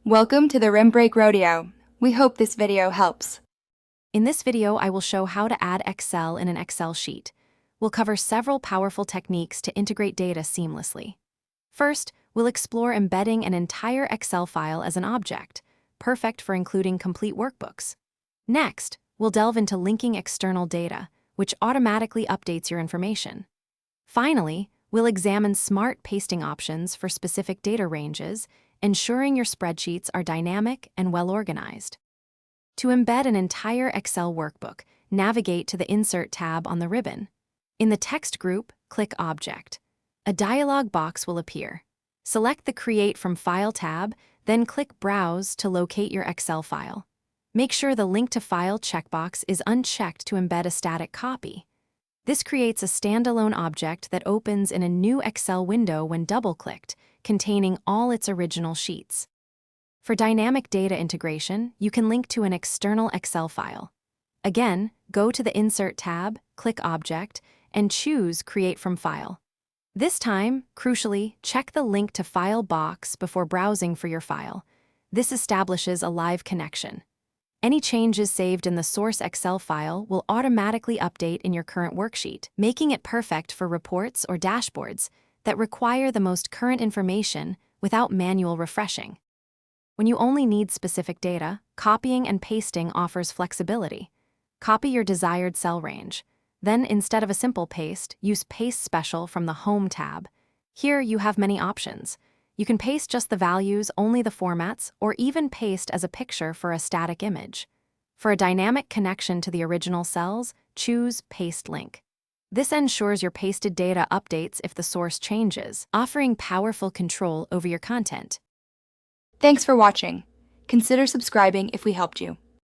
Welcome to the Rim Break Rodeo. We hope this video helps. In this video, I will show how to add Excel in an Excel sheet. We'll cover several powerful techniques to integrate data seamlessly. First, we'll explore embedding an entire Excel file as an object, perfect for including complete workbooks. Next, we'll delve into linking external data, which automatically updates your information. Finally, we'll examine smart pasting options for specific data ranges, ensuring your spreadsheets are dynamic and well-organized. To embed an entire Excel workbook, navigate to the Insert tab on the ribbon. In the text group, click Object. A dialog box will appear. Select the Create from File tab, then click Browse to locate your Excel file. Make sure the Link to File checkbox is unchecked to embed a static copy. This creates a standalone object that opens in a new Excel window when double-clicked, containing all its original sheets. For dynamic data integration, you can link to an external Excel file. Again, go to the Insert tab, click Object, and choose Create from File. This time, crucially, check the Link to File box before browsing for your file. This establishes a live connection. Any changes saved in the source Excel file will automatically update in your current worksheet, making it perfect for reports or dashboards that require the most current information without manual refreshing. When you only need specific data, copying and pasting offers flexibility. Copy your desired cell range. Then, instead of a simple paste, use Paste Special from the Home tab. Here you have many options. You can paste just the values, only the formats, or even paste as a picture for a static image. For a dynamic connection to the original cells, choose Paste Link. This ensures your pasted data updates if the source changes, offering powerful control over your content. Thanks for watching. Consider subscribing if we helped you.